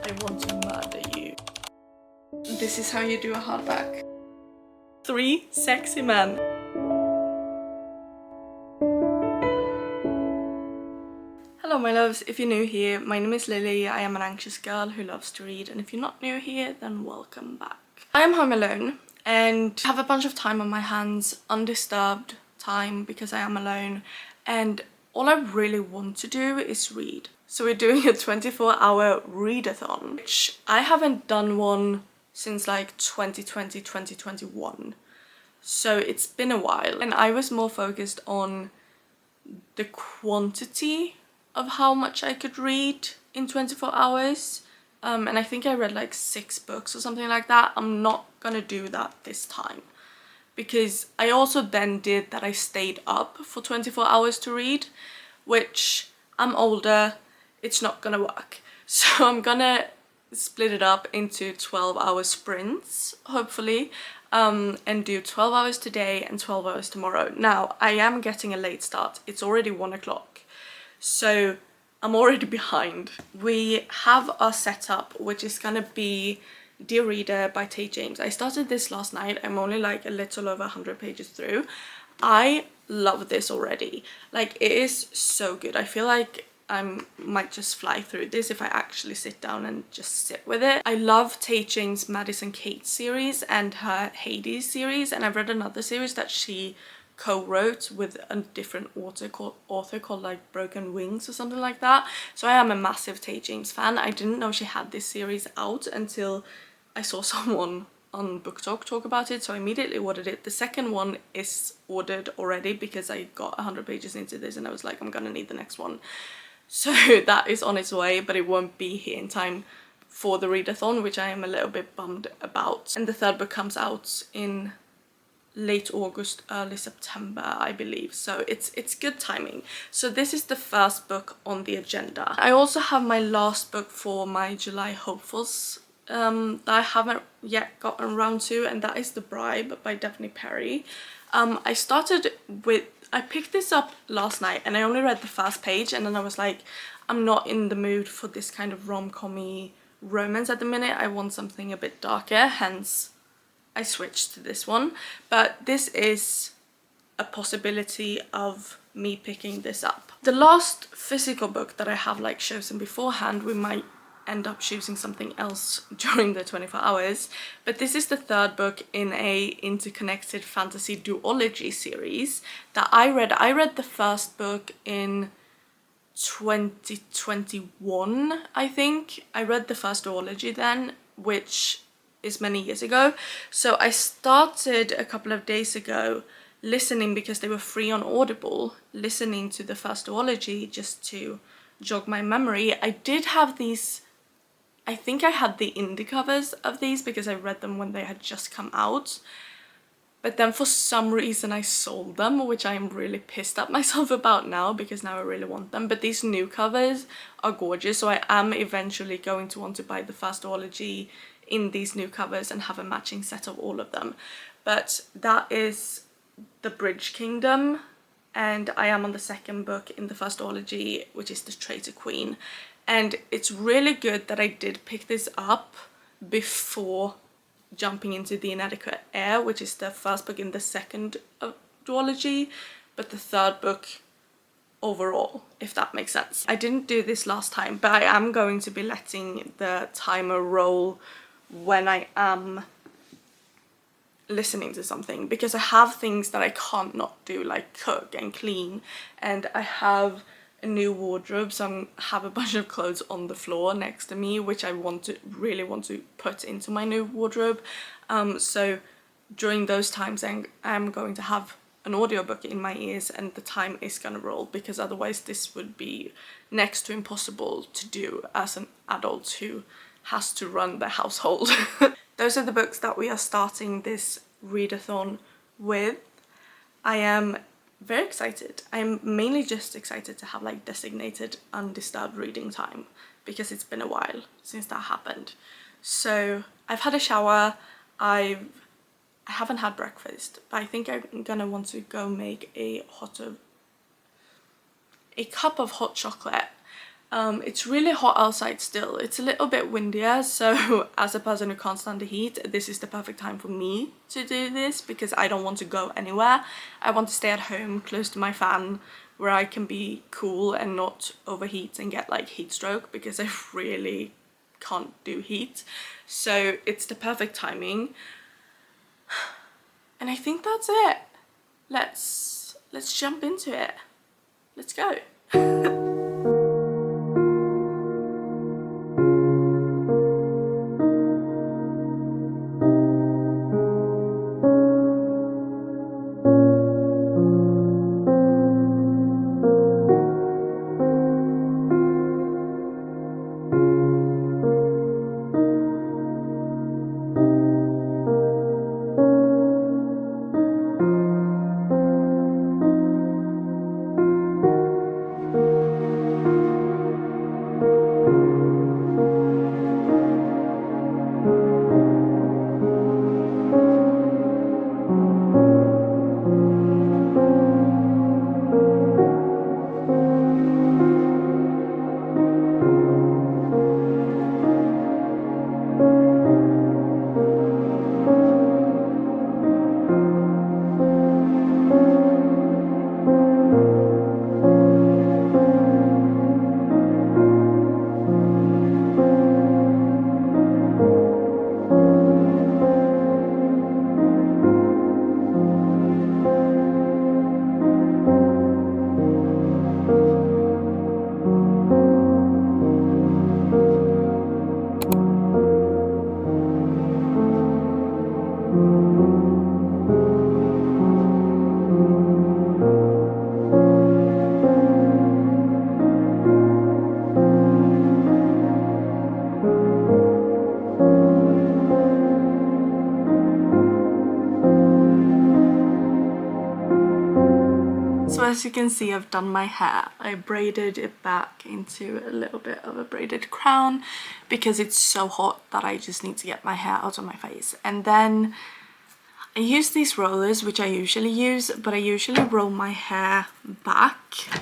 I want to murder you. This is how you do a hardback. 3 sexy men. Hello my loves, if you're new here, my name is Lily. I am an anxious girl who loves to read, and if you're not new here, then welcome back. I am home alone and have a bunch of time on my hands, undisturbed time because I am alone, and all I really want to do is read. So we're doing a 24-hour readathon, which I haven't done one since like 2020, 2021. So it's been a while, and I was more focused on the quantity of how much I could read in 24 hours. And I think I read like 6 books or something like that. I'm not gonna do that this time because I also then did that I stayed up for 24 hours to read, which I'm older, it's not gonna work. So I'm gonna split it up into 12-hour sprints, hopefully, and do 12 hours today and 12 hours tomorrow. Now, I am getting a late start. It's already 1 o'clock, so I'm already behind. We have our setup, which is gonna be Dear Reader by Tate James. I started this last night. I'm only like a little over 100 pages through. I love this already. Like, it is so good. I feel like I might just fly through this if I actually sit down and just sit with it. I love Tate James' Madison Kate series and her Hades series, and I've read another series that she co-wrote with a different author called like Broken Wings or something like that. So I am a massive Tate James fan. I didn't know she had this series out until I saw someone on Book talk about it, so I immediately ordered it. The second one is ordered already because I got 100 pages into this and I was like, I'm gonna need the next one. So that is on its way, but it won't be here in time for the readathon, which I am a little bit bummed about. And the third book comes out in late August, early September, I believe. So it's good timing. So this is the first book on the agenda. I also have my last book for my July hopefuls that I haven't yet gotten around to, and that is The Bribe by Daphne Perry. I picked this up last night and I only read the first page, and then I was like, I'm not in the mood for this kind of rom-com-y romance at the minute. I want something a bit darker, hence I switched to this one. But this is a possibility of me picking this up. The last physical book that I have like chosen beforehand, we might end up choosing something else during the 24 hours, but this is the third book in a interconnected fantasy duology series that I read. I read the first book in 2021, I think. I read the first duology then, which is many years ago. So I started a couple of days ago listening, because they were free on Audible, listening to the first duology just to jog my memory. I did have these, I think I had the indie covers of these because I read them when they had just come out, but then for some reason I sold them, which I am really pissed at myself about now because now I really want them. But these new covers are gorgeous, so I am eventually going to want to buy the first duology in these new covers and have a matching set of all of them. But that is The Bridge Kingdom, and I am on the second book in the first duology, which is The Traitor Queen. And it's really good that I did pick this up before jumping into The Inadequate Heir, which is the first book in the second duology, but the third book overall, if that makes sense. I didn't do this last time, but I am going to be letting the timer roll when I am listening to something, because I have things that I can't not do, like cook and clean, and I have a new wardrobe, so I have a bunch of clothes on the floor next to me, which I really want to put into my new wardrobe. So during those times I'm going to have an audiobook in my ears and the time is gonna roll, because otherwise this would be next to impossible to do as an adult who has to run the household. Those are the books that we are starting this readathon with. I am very excited. I'm mainly just excited to have like designated undisturbed reading time, because it's been a while since that happened. So I've had a shower, I haven't had breakfast, but I think I'm gonna want to go make a cup of hot chocolate It's really hot outside still. It's a little bit windier, so as a person who can't stand the heat, this is the perfect time for me to do this because I don't want to go anywhere. I want to stay at home close to my fan where I can be cool and not overheat and get like heat stroke because I really can't do heat. So it's the perfect timing. And I think that's it. Let's jump into it. Let's go. So as you can see, I've done my hair. I braided it back into a little bit of a braided crown because it's so hot that I just need to get my hair out of my face. And then I use these rollers, which I usually use, but I usually roll my hair back,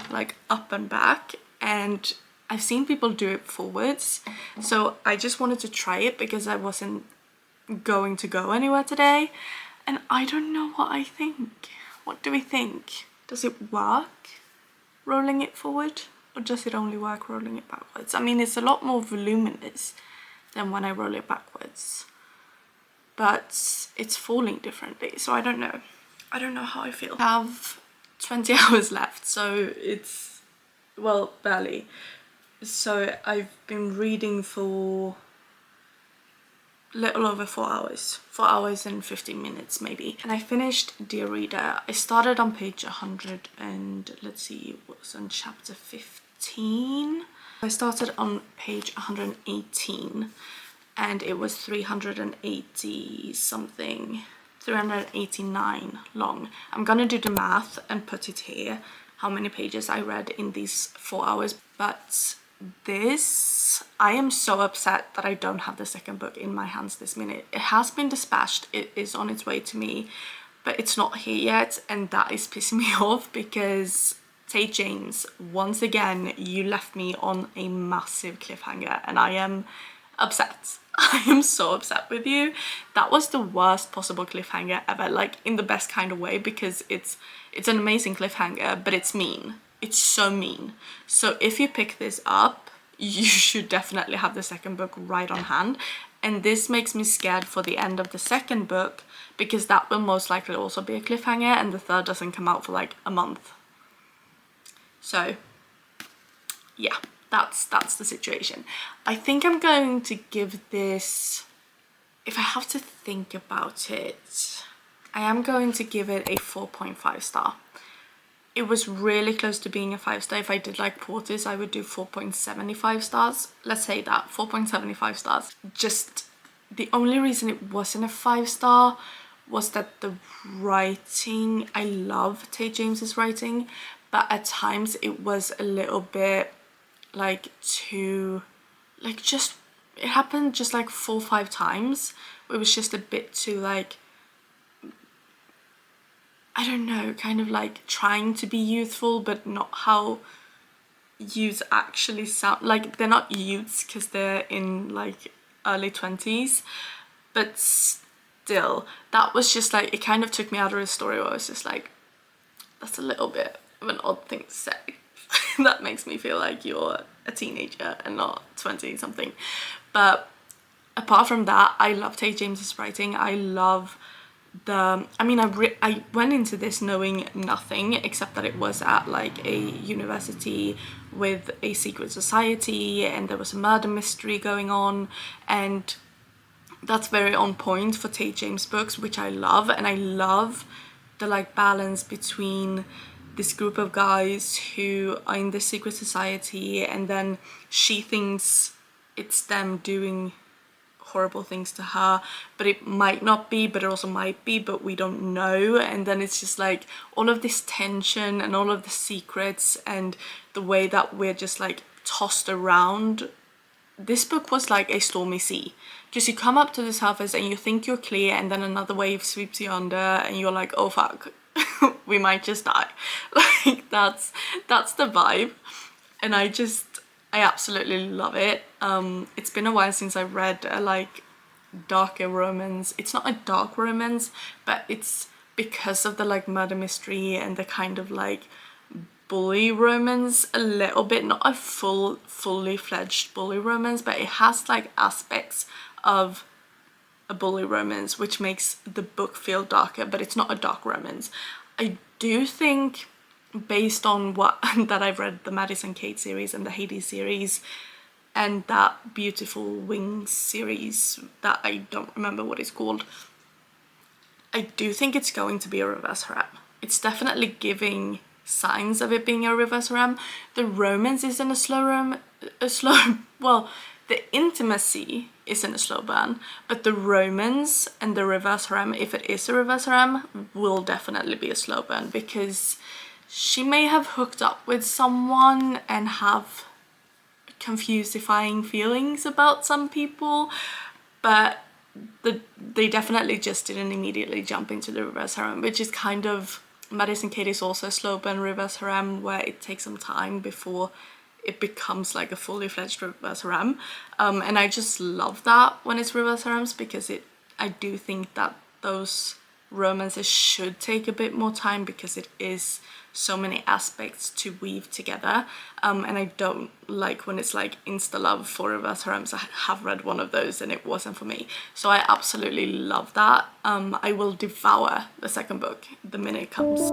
like up and back, and I've seen people do it forwards. So I just wanted to try it because I wasn't going to go anywhere today, and I don't know what I think. What do we think? Does it work rolling it forward, or does it only work rolling it backwards? I mean, it's a lot more voluminous than when I roll it backwards, but it's falling differently, so I don't know. I don't know how I feel. I have 20 hours left, so it's, well, barely. So I've been reading for little over 4 hours. 4 hours and 15 minutes maybe. And I finished Dear Reader. I started on page 100 and let's see, it was on chapter 15. I started on page 118 and it was 380 something, 389 long. I'm gonna do the math and put it here, how many pages I read in these 4 hours, but this, I am so upset that I don't have the second book in my hands this minute. It has been dispatched, it is on its way to me, but it's not here yet, and that is pissing me off because Tate James, once again, you left me on a massive cliffhanger and I am upset. I am so upset with you. That was the worst possible cliffhanger ever, like in the best kind of way, because it's an amazing cliffhanger, but it's mean. It's so mean. So if you pick this up, you should definitely have the second book right on hand. And this makes me scared for the end of the second book because that will most likely also be a cliffhanger and the third doesn't come out for like a month. So yeah, that's the situation. I think I'm going to give this, if I have to think about it, I am going to give it a 4.5 star. It was really close to being a 5 star. If I did like Portis, I would do 4.75 stars. Let's say that, 4.75 stars. Just the only reason it wasn't a 5 star was that the writing, I love Tate James's writing, but at times it was a little bit like too, like just, it happened just like 4 or 5 times. It was just a bit too like, I don't know, kind of like trying to be youthful, but not how youths actually sound like. They're not youths because they're in like early 20s, but still, that was just like, it kind of took me out of the story where I was just like, that's a little bit of an odd thing to say. That makes me feel like you're a teenager and not 20 something. But apart from that, I love Tate James's writing. I love I mean, I went into this knowing nothing except that it was at like a university with a secret society and there was a murder mystery going on, and that's very on point for Tate James books, which I love. And I love the like balance between this group of guys who are in this secret society, and then she thinks it's them doing horrible things to her, but it might not be, but it also might be, but we don't know. And then it's just like all of this tension and all of the secrets and the way that we're just like tossed around. This book was like a stormy sea, because you come up to the surface and you think you're clear, and then another wave sweeps you under and you're like, oh fuck, we might just die. Like that's the vibe, and I absolutely love it. It's been a while since I read a like darker romance. It's not a dark romance, but it's because of the like murder mystery and the kind of like bully romance a little bit, not a fully fledged bully romance, but it has like aspects of a bully romance, which makes the book feel darker, but it's not a dark romance. I do think, based on what that I've read, the Madison Kate series and the Hades series and that Beautiful Wings series that I don't remember what it's called, I do think it's going to be a reverse harem. It's definitely giving signs of it being a reverse harem. The romance isn't well, the intimacy isn't a slow burn, but the romance and the reverse harem, if it is a reverse harem, will definitely be a slow burn, because she may have hooked up with someone and have confusifying feelings about some people, but they definitely just didn't immediately jump into the reverse harem, which is kind of, Madison Kate is also a slow burn reverse harem where it takes some time before it becomes like a fully fledged reverse harem, and I just love that when it's reverse harems, because I do think that those romances should take a bit more time, because it is so many aspects to weave together, and I don't like when it's like insta love for reverse harems. I have read one of those and it wasn't for me, so I absolutely love that. I will devour the second book the minute it comes.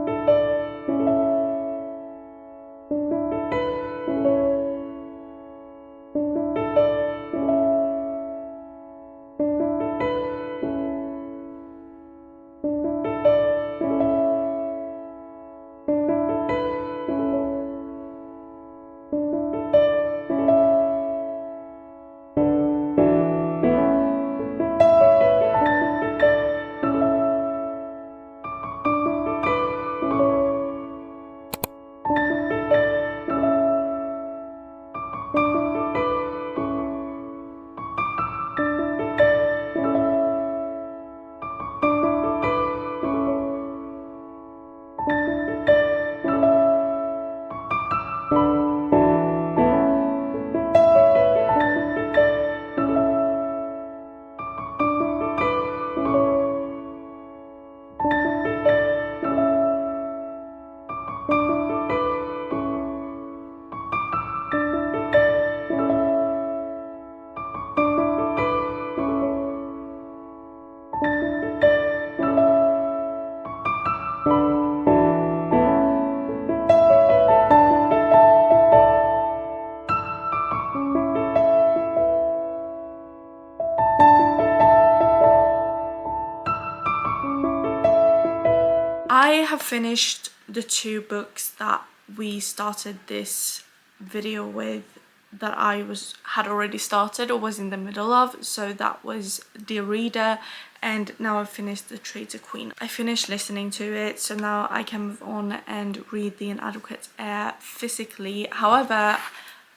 I have finished the two books that we started this video with, that I had already started or was in the middle of. So that was Dear Reader, and now I've finished The Traitor Queen. I finished listening to it, so now I can move on and read The Inadequate Heir physically. However,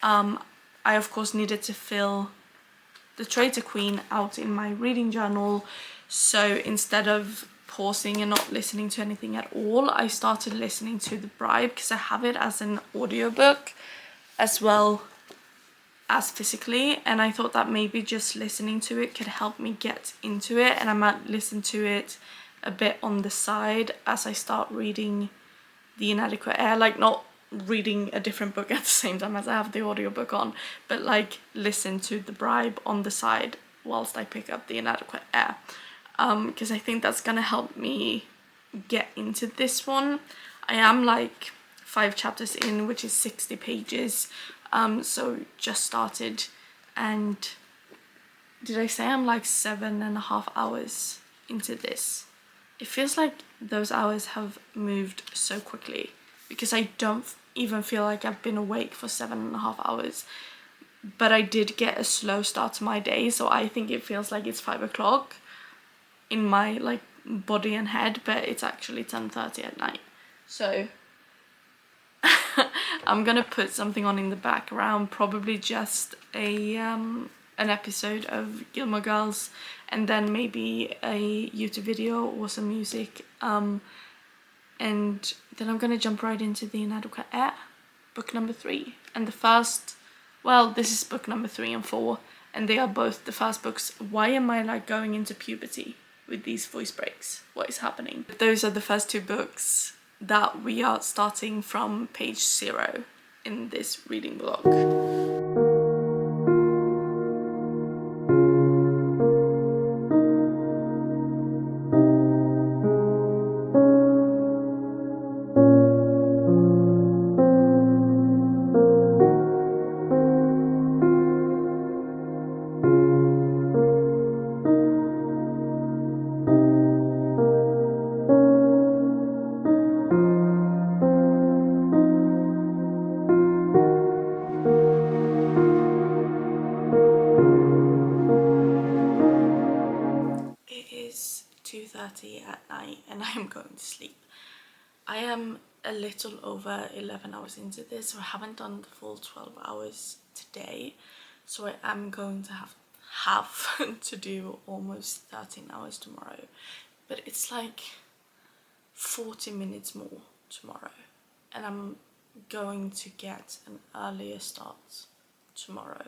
I of course needed to fill The Traitor Queen out in my reading journal, so instead of pausing and not listening to anything at all, I started listening to The Bribe, because I have it as an audiobook, as well as physically, and I thought that maybe just listening to it could help me get into it, and I might listen to it a bit on the side as I start reading The Inadequate Heir, like not reading a different book at the same time as I have the audiobook on, but like listen to The Bribe on the side whilst I pick up The Inadequate Heir, because I think that's gonna help me get into this one. I am like 5 chapters in, which is 60 pages, so just started, and did I say I'm like 7.5 hours into this? It feels like those hours have moved so quickly, because I don't even feel like I've been awake for 7.5 hours, but I did get a slow start to my day, so I think it feels like it's 5 o'clock in my like body and head, but it's actually 10:30 at night. So I'm gonna put something on in the background, probably just a an episode of Gilmore Girls, and then maybe a YouTube video or some music, and then I'm gonna jump right into The Inadequate Heir, book number 3, and the first, well, this is book number 3 and 4, and they are both the first books. Why am I like going into puberty with these voice breaks? What is happening? Those are the first 2 books that we are starting from page 0 in this reading vlog. It is 2:30 at night and I am going to sleep. I am a little over 11 hours into this, so I haven't done the full 12 hours today, so I am going to have to do almost 13 hours tomorrow, but it's like 40 minutes more tomorrow, and I'm going to get an earlier start tomorrow.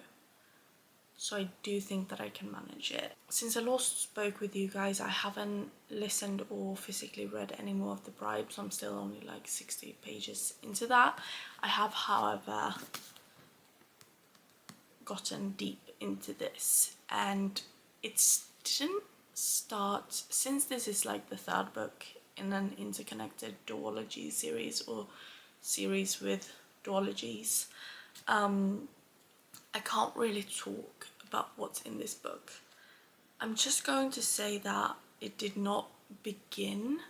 So I do think that I can manage it. Since I last spoke with you guys, I haven't listened or physically read any more of The Bribe, so I'm still only like 60 pages into that. I have, however, gotten deep into this, and it didn't start, since this is like the 3rd book in an interconnected duology series, or series with duologies, I can't really talk about what's in this book. I'm just going to say that it did not begin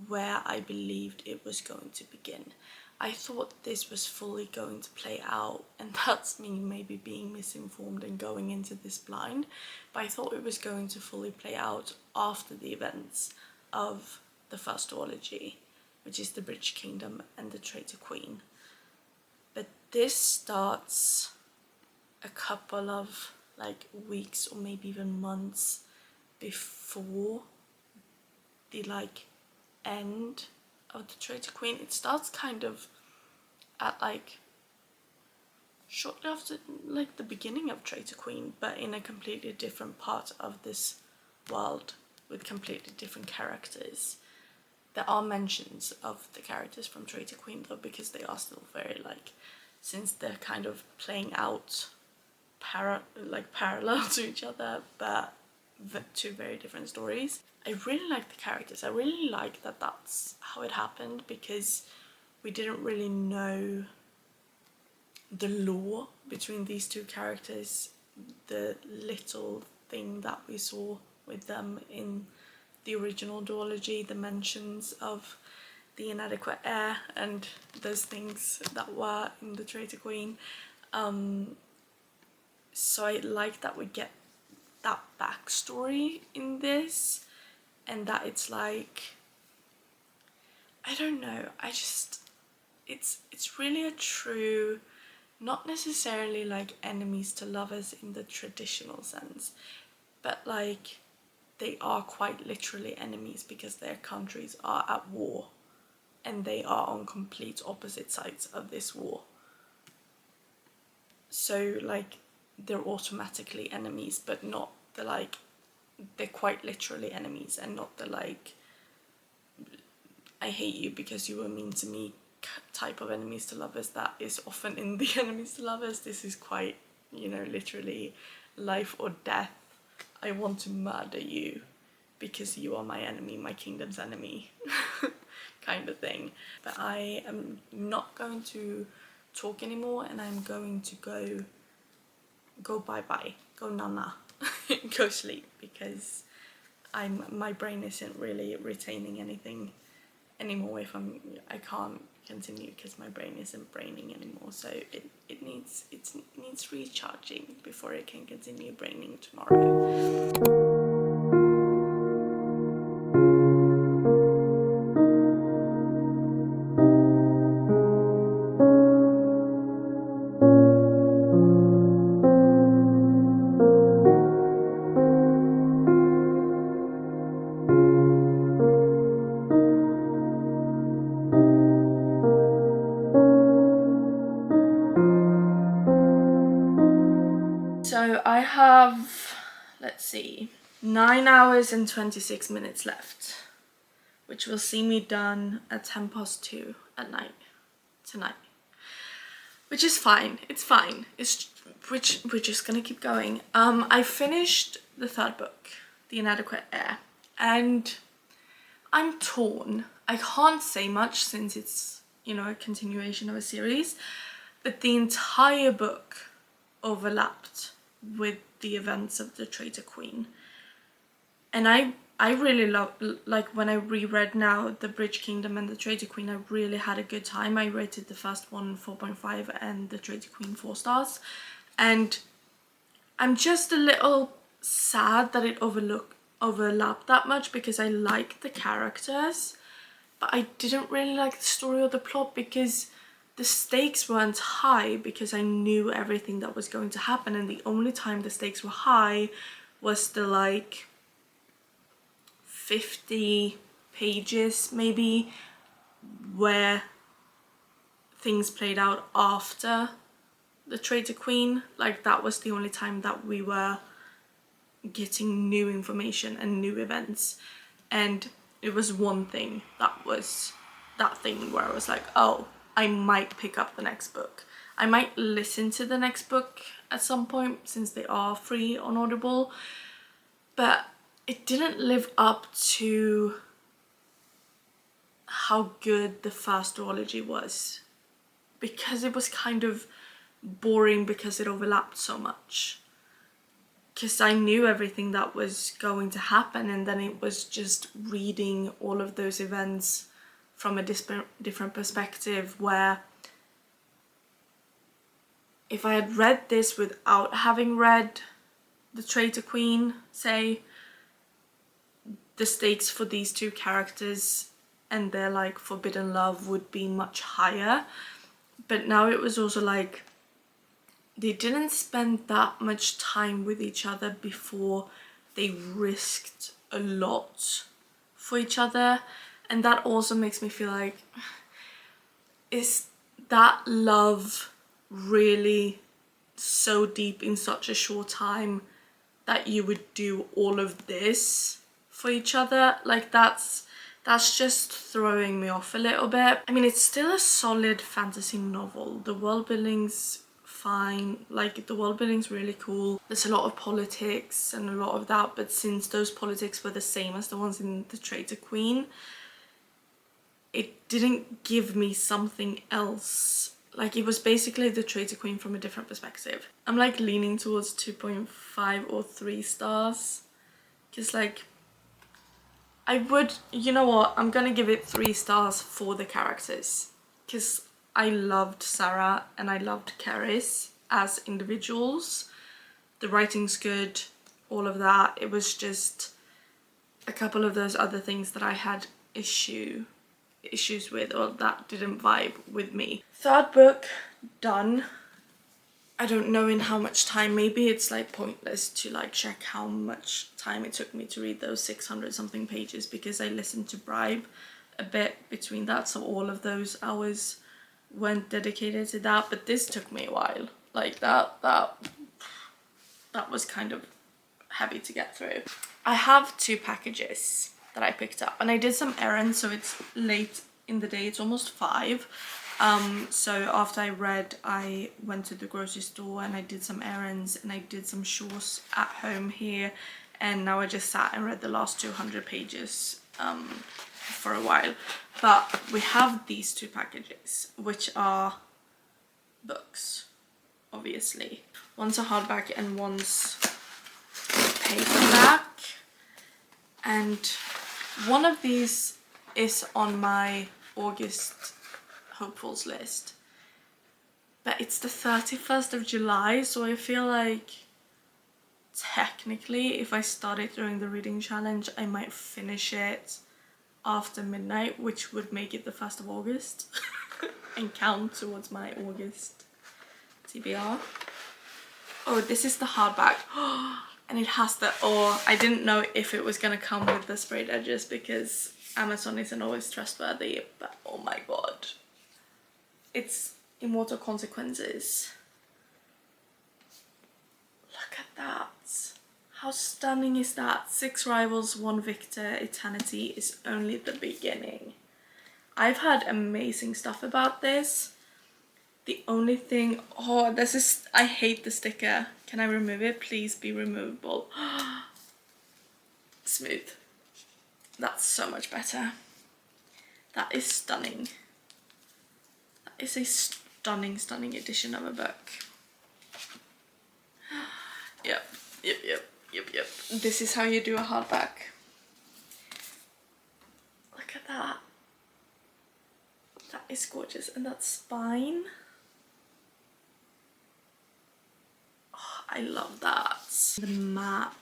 where I believed it was going to begin. I thought this was fully going to play out, and that's me maybe being misinformed and going into this blind, but I thought it was going to fully play out after the events of the first duology, which is the British Kingdom and the Traitor Queen. But this starts a couple of like weeks or maybe even months before the like end of the Traitor Queen. It starts kind of at like shortly after like the beginning of Traitor Queen, but in a completely different part of this world with completely different characters. There are mentions of the characters from Traitor Queen though, because they are still very like, since they're kind of playing out parallel to each other, but 2 very different stories. I really like the characters. I really like that that's how it happened, because we didn't really know the lore between these 2 characters, the little thing that we saw with them in the original duology, the mentions of the inadequate heir and those things that were in the Traitor Queen. So I like that we get that backstory in this, and that it's like, I don't know, I just, it's really a true, not necessarily like enemies to lovers in the traditional sense, but like they are quite literally enemies because their countries are at war and they are on complete opposite sides of this war. so like they're automatically enemies, but not the like, they're quite literally enemies, and not the like I hate you because you were mean to me type of enemies to lovers that is often in the enemies to lovers. This is quite, you know, literally life or death. I want to murder you because you are my enemy, my kingdom's enemy kind of thing. But I am not going to talk anymore, and I'm going to go bye-bye, go nana, go sleep, because my brain isn't really retaining anything anymore if I can't continue, because my brain isn't braining anymore. So it needs recharging before it can continue braining tomorrow. So I have, let's see, 9 hours and 26 minutes left, which will see me done at 2:10 at night tonight, which is fine. It's fine. We're just gonna keep going. I finished the third book, The Inadequate Heir, and I'm torn. I can't say much since it's, you know, a continuation of a series, but the entire book overlapped with the events of the Traitor Queen, and I really love, like when I reread now The Bridge Kingdom and the Traitor Queen, I really had a good time. I rated the first one 4.5 and the Traitor Queen 4 stars, and I'm just a little sad that it overlapped that much, because I like the characters, but I didn't really like the story or the plot, because the stakes weren't high, because I knew everything that was going to happen, and the only time the stakes were high was the like 50 pages maybe where things played out after the Traitor Queen. Like that was the only time that we were getting new information and new events, and it was one thing that was that thing where I was like, oh, I might pick up the next book. I might listen to the next book at some point, since they are free on Audible, but it didn't live up to how good the first duology was, because it was kind of boring because it overlapped so much. Because I knew everything that was going to happen, and then it was just reading all of those events from a different perspective, where if I had read this without having read The Traitor Queen, say, the stakes for these two characters and their like forbidden love would be much higher. But now it was also like they didn't spend that much time with each other before they risked a lot for each other, and that also makes me feel like, is that love really so deep in such a short time that you would do all of this for each other? Like that's just throwing me off a little bit. I mean, it's still a solid fantasy novel. The world building's fine, like the world building's really cool. There's a lot of politics and a lot of that, but since those politics were the same as the ones in The Traitor Queen, it didn't give me something else. Like it was basically The Traitor Queen from a different perspective. I'm like leaning towards 2.5 or 3 stars, because like I would, you know what, I'm gonna give it 3 stars for the characters, because I loved Sarah and I loved Karis as individuals. The writing's good, all of that. It was just a couple of those other things that I had issues with, or that didn't vibe with me. Third book done. I don't know in how much time. Maybe it's like pointless to like check how much time it took me to read those 600 something pages, because I listened to Bribe a bit between that, so all of those hours weren't dedicated to that. But this took me a while. Like that was kind of heavy to get through. I have 2 packages that I picked up, and I did some errands, so it's late in the day, it's almost 5. So after I read, I went to the grocery store and I did some errands and I did some chores at home here, and now I just sat and read the last 200 pages for a while. But we have these 2 packages, which are books, obviously. One's a hardback and one's paperback, and one of these is on my August hopefuls list, but it's the 31st of July, so I feel like technically if I start it during the reading challenge, I might finish it after midnight, which would make it the 1st of August and count towards my August TBR. Oh, this is the hardback. And it has the, oh, I didn't know if it was gonna come with the sprayed edges because Amazon isn't always trustworthy, but oh my god. It's Immortal Consequences. Look at that. How stunning is that? 6 rivals, 1 victor. Eternity is only the beginning. I've heard amazing stuff about this. The only thing, oh, this is, I hate the sticker. Can I remove it? Please be removable. Smooth. That's so much better. That is stunning. That is a stunning edition of a book. Yep. This is how you do a hardback. Look at that. That is gorgeous. And that spine. Oh, I love that. The map.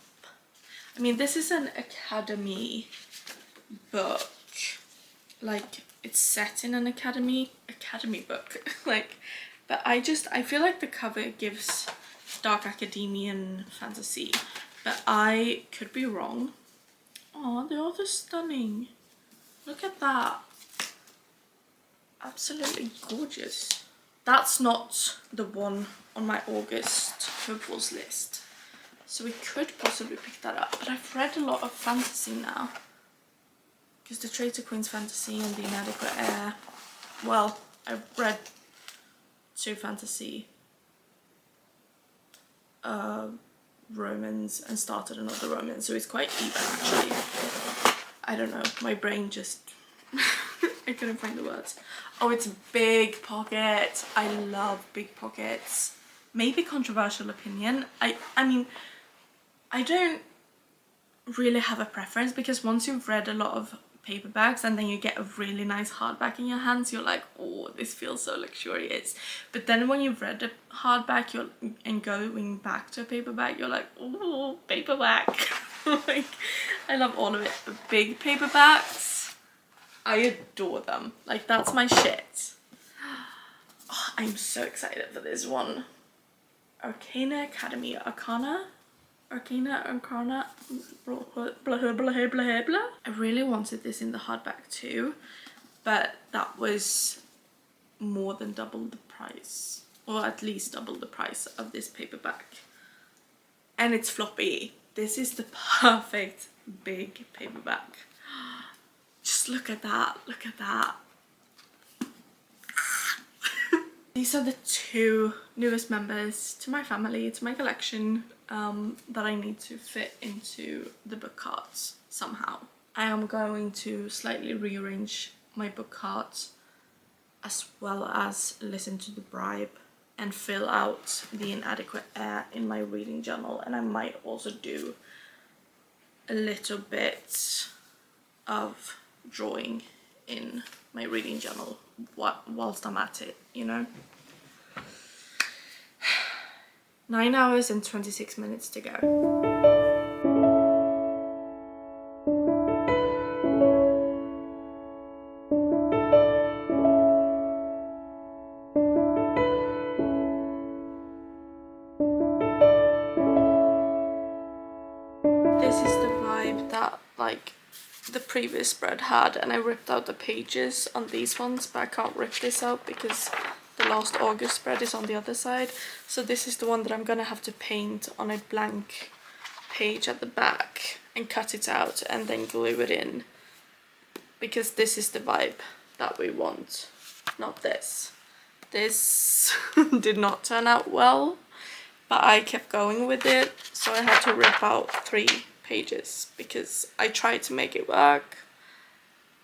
I mean, this is an academy book. Like, it's set in an academy book. Like, but I feel like the cover gives dark academian fantasy, but I could be wrong. Oh, the author's stunning. Look at that. Absolutely gorgeous. That's not the one on my August hopefuls list, so we could possibly pick that up. But I've read a lot of fantasy now, because the Traitor Queen's fantasy and the Inadequate Heir. Well, I've read 2 fantasy romans and started another romance, so it's quite even actually. I don't know, my brain just I couldn't find the words. Oh, it's big pockets. I love big pockets. Maybe controversial opinion. I mean, I don't really have a preference, because once you've read a lot of paperbacks and then you get a really nice hardback in your hands, you're like, oh, this feels so luxurious. But then when you've read a hardback and going back to a paperback, you're like, oh, paperback. Like, I love all of it. The big paperbacks, I adore them. Like, that's my shit. Oh, I'm so excited for this one. Arcana, blah, blah, blah, blah, blah, blah. I really wanted this in the hardback too, but that was more than double the price, or at least double the price of this paperback. And it's floppy. This is the perfect big paperback. Just look at that, look at that. These are the 2 newest members to my family, to my collection, that I need to fit into the book carts somehow. I am going to slightly rearrange my book carts, as well as listen to The Bribe and fill out The Inadequate Heir in my reading journal, and I might also do a little bit of drawing in my reading journal whilst I'm at it, you know. 9 hours and 26 minutes to go. This is the vibe that, like, the previous spread had, and I ripped out the pages on these ones, but I can't rip this out because the last August spread is on the other side. So this is the one that I'm gonna have to paint on a blank page at the back and cut it out and then glue it in, because this is the vibe that we want, not this. This did not turn out well, but I kept going with it, so I had to rip out 3 pages because I tried to make it work.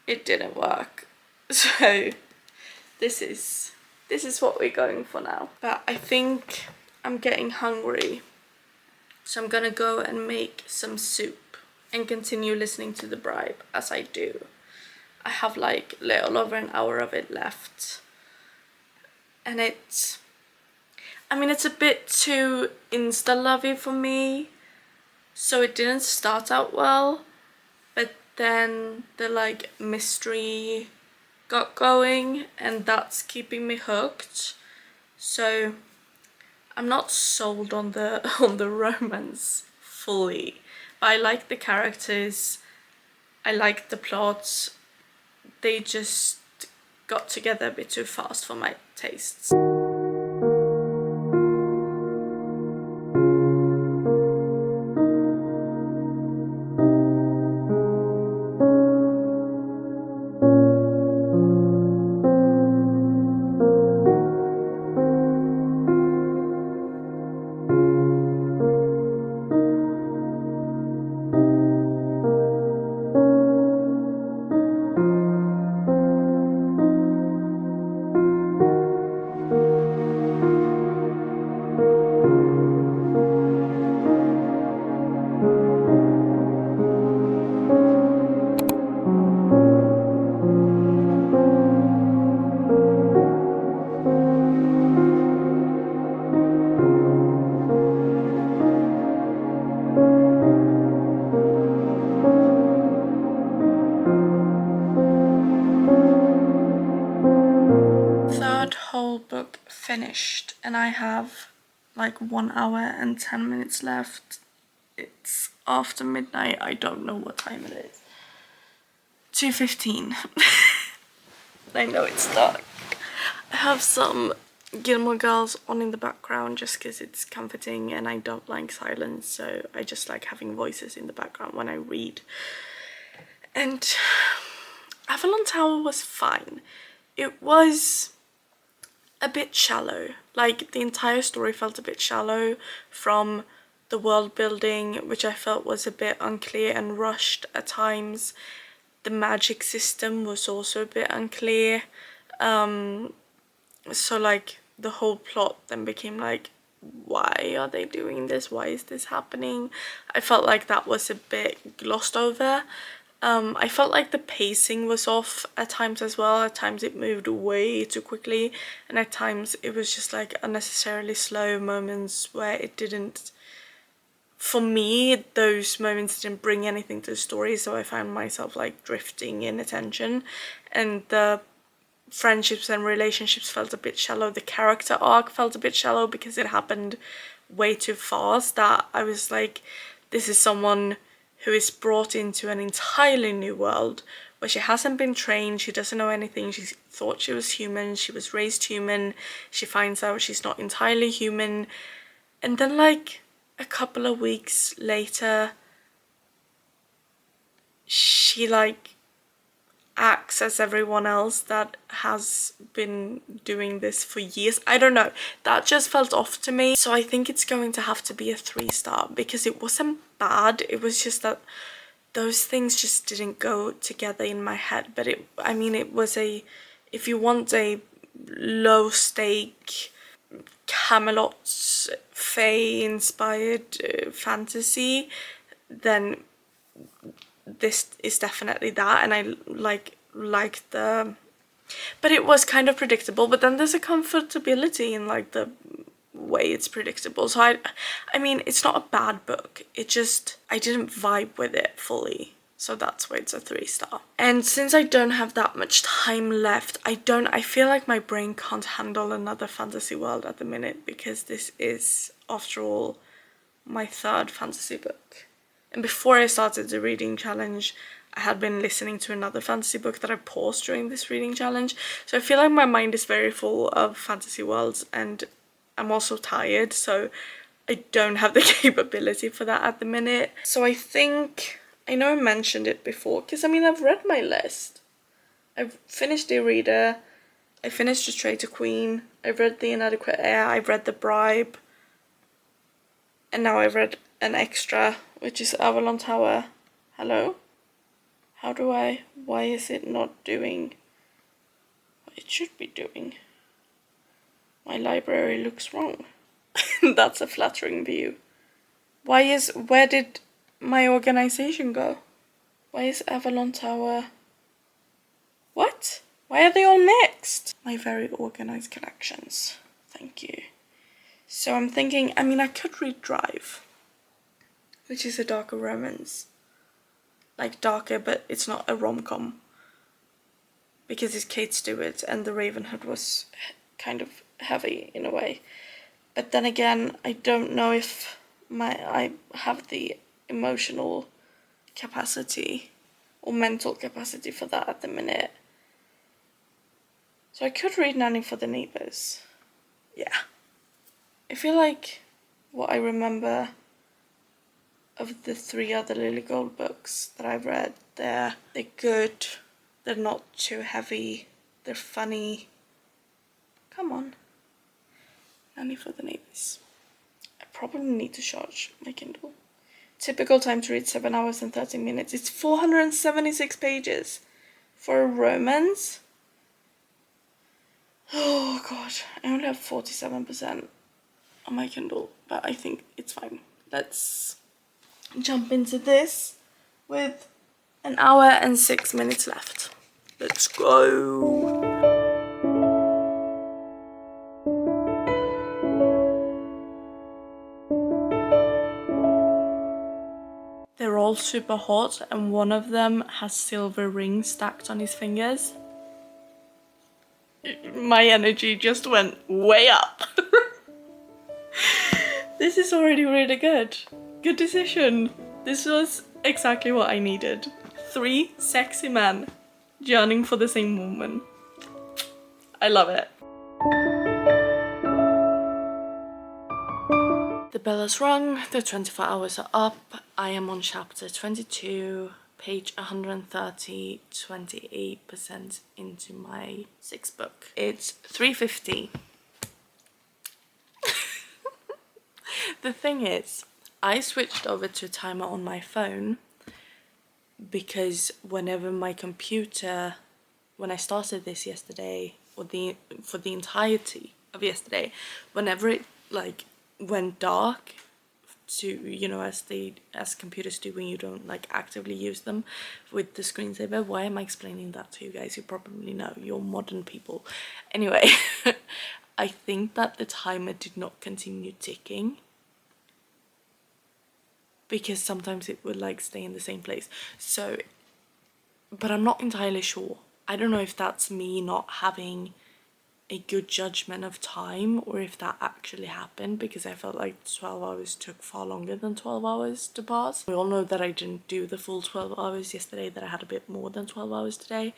It didn't work. So this is what we're going for now. But I think I'm getting hungry, so I'm gonna go and make some soup and continue listening to The Bribe as I do. I have like little over an hour of it left, and it's a bit too insta-lovey for me, so it didn't start out well, but then the like mystery got going and that's keeping me hooked. So I'm not sold on the romance fully, but I like the characters, I like the plots. They just got together a bit too fast for my tastes. Whole book finished, and I have like 1 hour and 10 minutes left. It's after midnight. I don't know what time it is. 2:15. I know it's dark. I have some Gilmore Girls on in the background just because it's comforting, and I don't like silence, so I just like having voices in the background when I read. And Avalon Tower was fine. It was a bit shallow. Like, the entire story felt a bit shallow, from the world building, which I felt was a bit unclear and rushed at times. The magic system was also a bit unclear. So like the whole plot then became like, why are they doing this? Why is this happening? I felt like that was a bit glossed over. I felt like the pacing was off at times as well. At times it moved way too quickly, and at times it was just like unnecessarily slow moments where it didn't, for me, those moments didn't bring anything to the story, so I found myself like drifting in attention, and the friendships and relationships felt a bit shallow. The character arc felt a bit shallow because it happened way too fast, that I was like, this is someone who is brought into an entirely new world where she hasn't been trained, she doesn't know anything, she thought she was human, she was raised human, she finds out she's not entirely human, and then like a couple of weeks later she like acts as everyone else that has been doing this for years. I don't know, that just felt off to me. So I think it's going to have to be a 3-star, because it wasn't bad, it was just that those things just didn't go together in my head. But it was a, if you want a low stake Camelot Fae inspired fantasy, then this is definitely that. And I like the, but it was kind of predictable, but then there's a comfortability in like the way it's predictable. So I mean it's not a bad book, it just, I didn't vibe with it fully, so that's why it's a 3-star. And since I don't have that much time left, I feel like my brain can't handle another fantasy world at the minute, because this is, after all, my 3rd fantasy book. And before I started the reading challenge, I had been listening to another fantasy book that I paused during this reading challenge. So I feel like my mind is very full of fantasy worlds, and I'm also tired, so I don't have the capability for that at the minute. So I think, I know I mentioned it before, because I mean, I've read my list. I've finished The Reader, I finished The Traitor Queen, I've read The Inadequate Heir, I've read The Bribe, and now I've read an extra, which is Avalon Tower. Hello? Why is it not doing what it should be doing? My library looks wrong. That's a flattering view. Where did my organization go? Why is Avalon Tower? What? Why are they all mixed? My very organized collections. Thank you. So I'm thinking, I mean, I could read Drive, which is a darker romance. Like darker, but it's not a rom-com. Because it's Kate Stewart, and The Ravenhood was kind of heavy in a way. But then again, I don't know if I have the emotional capacity or mental capacity for that at the minute. So I could read Nanny for the Neighbours. Yeah. I feel like what I remember of the 3 other Lily Gold books that I've read, they're good, they're not too heavy, they're funny. Come on. Nanny for the Neighbours. I probably need to charge my Kindle. Typical time to read 7 hours and 13 minutes. It's 476 pages for a romance. Oh god, I only have 47% on my Kindle, but I think it's fine. Let's jump into this with an hour and 6 minutes left. Let's go. They're all super hot, and one of them has silver rings stacked on his fingers. My energy just went way up. This is already really good. Good decision. This was exactly what I needed. 3 sexy men yearning for the same woman. I love it. The bell has rung, the 24 hours are up. I am on chapter 22, page 130, 28% into my 6th book. It's 3:50. The thing is, I switched over to a timer on my phone because whenever my computer, when I started this yesterday, or for the entirety of yesterday, whenever it like went dark, to, you know, as computers do when you don't like actively use them with the screensaver. Why am I explaining that to you guys? You probably know, you're modern people. Anyway, I think that the timer did not continue ticking because sometimes it would like stay in the same place. So, but I'm not entirely sure. I don't know if that's me not having a good judgment of time or if that actually happened, because I felt like 12 hours took far longer than 12 hours to pass. We all know that I didn't do the full 12 hours yesterday, that I had a bit more than 12 hours today.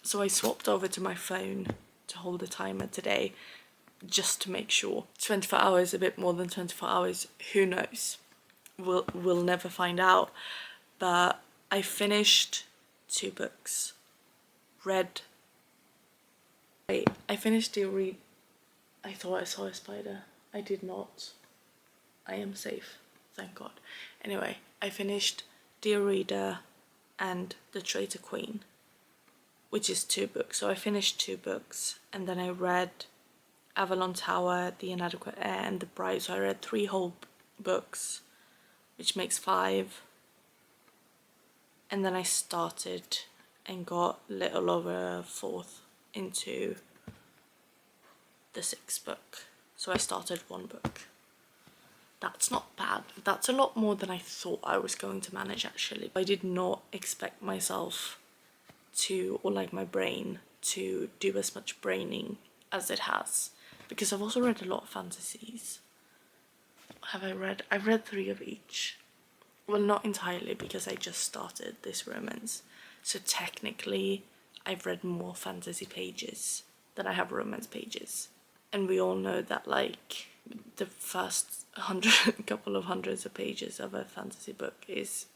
So I swapped over to my phone to hold the timer today just to make sure. 24 hours, a bit more than 24 hours, who knows? We'll never find out. But I finished 2 books. Wait, I finished the read. I thought I saw a spider. I did not. I am safe, thank God. Anyway, I finished Dear Reader and The Traitor Queen, which is 2 books. So I finished 2 books, and then I read Avalon Tower, The Inadequate Heir, and The Bribe. So I read 3 whole books, which makes 5. And then I started and got little over a 4th into the 6th book. So I started 1 book. That's not bad. That's a lot more than I thought I was going to manage, actually. I did not expect myself to, or like my brain, to do as much braining as it has. Because I've also read a lot of fantasies. Have I read? I've read 3 of each. well, not entirely, because I just started this romance. So technically, I've read more fantasy pages than I have romance pages. And we all know that, like, the first couple of hundreds of pages of a fantasy book is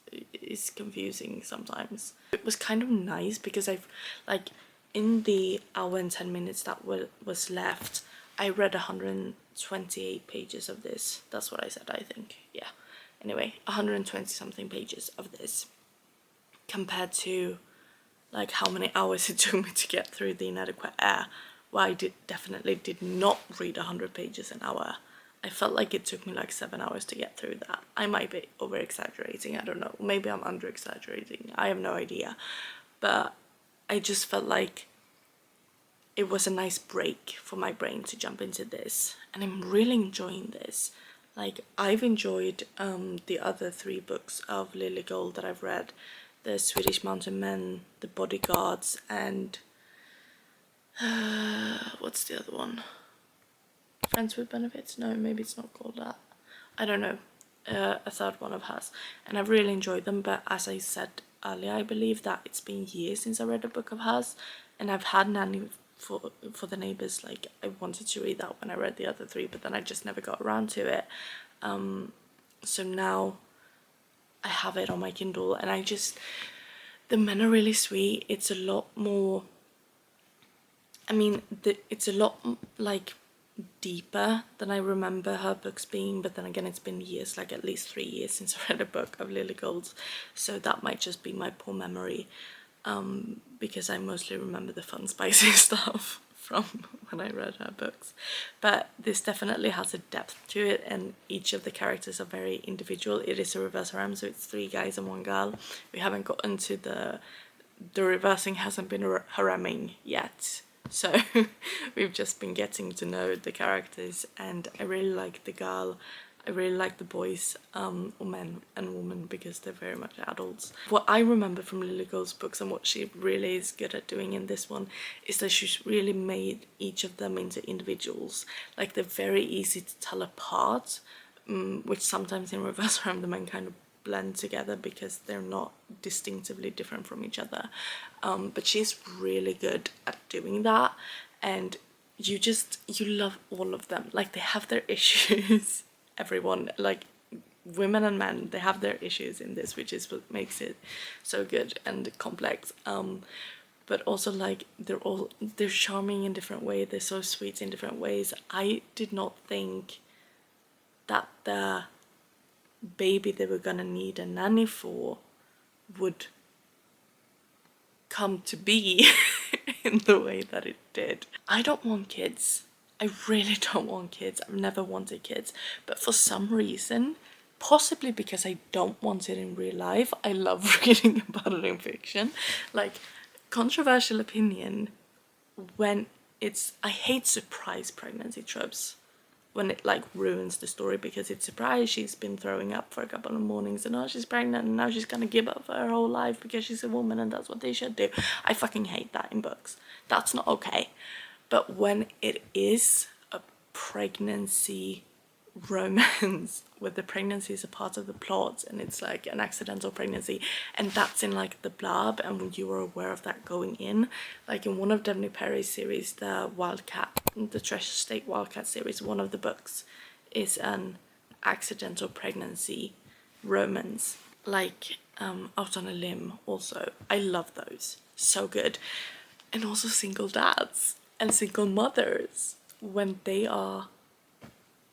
confusing sometimes. It was kind of nice because I've, like, in the hour and 10 minutes that was left, I read 128 pages of this. That's what I said, I think. Yeah. Anyway, 120 something pages of this, compared to like how many hours it took me to get through The Inadequate Heir, where I definitely did not read 100 pages an hour. I felt like it took me like 7 hours to get through that. I might be over exaggerating, I don't know. Maybe I'm under exaggerating, I have no idea. But I just felt like it was a nice break for my brain to jump into this, and I'm really enjoying this. Like, I've enjoyed the other 3 books of Lily Gold that I've read, the Swedish Mountain Men, the Bodyguards, and what's the other one? Friends with Benefits? No, maybe it's not called that. I don't know. A third one of hers, and I've really enjoyed them. But as I said earlier, I believe that it's been years since I read a book of hers, and I've had Nanny for the Neighbours. Like, I wanted to read that when I read the other 3, but then I just never got around to it. So now I have it on my Kindle, and the men are really sweet. It's a lot more, I mean, it's a lot like deeper than I remember her books being, but then again, it's been years, like at least 3 years since I read a book of Lily Gold's, so that might just be my poor memory, because I mostly remember the fun spicy stuff from when I read her books. But this definitely has a depth to it, and each of the characters are very individual. It is a reverse harem, so it's 3 guys and 1 girl. We haven't gotten to the reversing hasn't been hareming yet. So we've just been getting to know the characters, and I really like the girl. I really like the boys, or men and women, because they're very much adults. What I remember from Lily Gold's books, and what she really is good at doing in this one, is that she's really made each of them into individuals. Like, they're very easy to tell apart, which sometimes in reverse harem the men kind of blend together because they're not distinctively different from each other. But she's really good at doing that, and you love all of them. Like, they have their issues. Everyone, like women and men, they have their issues in this, which is what makes it so good and complex. But also, like, they're charming in different ways. They're so sweet in different ways. I did not think that the baby they were gonna need a nanny for would come to be in the way that it did. I don't want kids. I really don't want kids. I've never wanted kids, but for some reason, possibly because I don't want it in real life, I love reading about it in fiction. Like, controversial opinion, I hate surprise pregnancy tropes. When it like ruins the story because it's surprise, she's been throwing up for a couple of mornings and now she's pregnant and now she's gonna give up for her whole life because she's a woman and that's what they should do. I fucking hate that in books. That's not okay. But when it is a pregnancy romance where the pregnancy is a part of the plot and it's like an accidental pregnancy, and that's in like the blurb, and when you are aware of that going in, like in one of Devney Perry's series, the Treasure State Wildcat series, one of the books is an accidental pregnancy romance, like Out on a Limb. Also, I love those, so good. And also single dads and single mothers when they are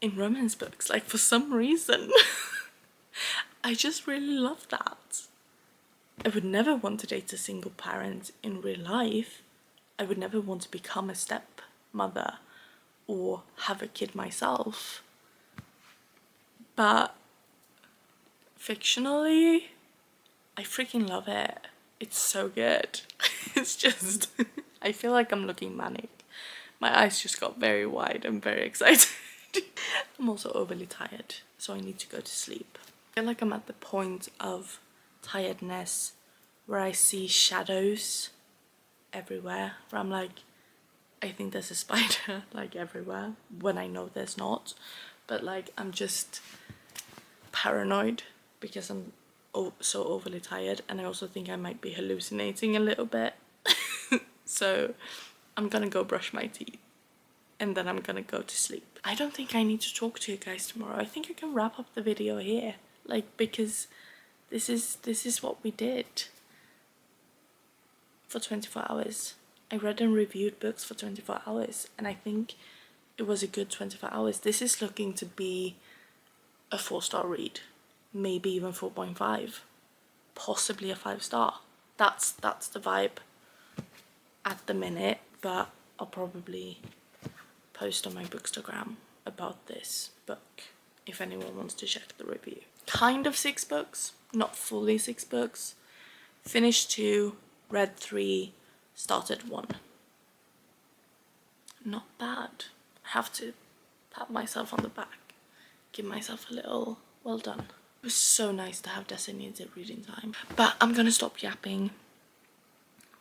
in romance books, like, for some reason. I just really love that. I would never want to date a single parent in real life. I would never want to become a stepmother or have a kid myself. But fictionally, I freaking love it. It's so good. It's just, I feel like I'm looking manic. My eyes just got very wide. I'm very excited. I'm also overly tired, so I need to go to sleep. I feel like I'm at the point of tiredness where I see shadows everywhere, where I'm like, I think there's a spider like everywhere, when I know there's not. But like, I'm just paranoid because I'm so overly tired, and I also think I might be hallucinating a little bit. So I'm gonna go brush my teeth and then I'm gonna go to sleep. I don't think I need to talk to you guys tomorrow. I think I can wrap up the video here, like, because this is what we did for 24 hours. I read and reviewed books for 24 hours and I think it was a good 24 hours. This is looking to be a 4-star read, maybe even 4.5, possibly a 5-star. That's the vibe at the minute, but I'll probably post on my Bookstagram about this book if anyone wants to check the review. Kind of 6 books, not fully 6 books. Finished 2, read 3, started 1. Not bad. I have to pat myself on the back, give myself a little well done. It was so nice to have designated reading time. But I'm gonna stop yapping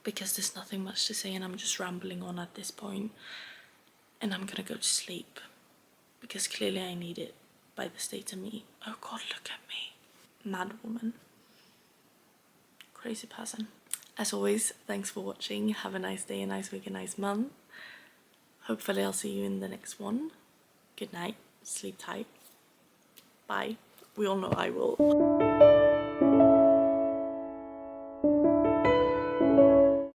because there's nothing much to say and I'm just rambling on at this point. And I'm gonna go to sleep because clearly I need it by the state of me. Oh god, look at me. Mad woman. Crazy person. As always, thanks for watching. Have a nice day, a nice week, a nice month. Hopefully I'll see you in the next one. Good night. Sleep tight. Bye. We all know I will.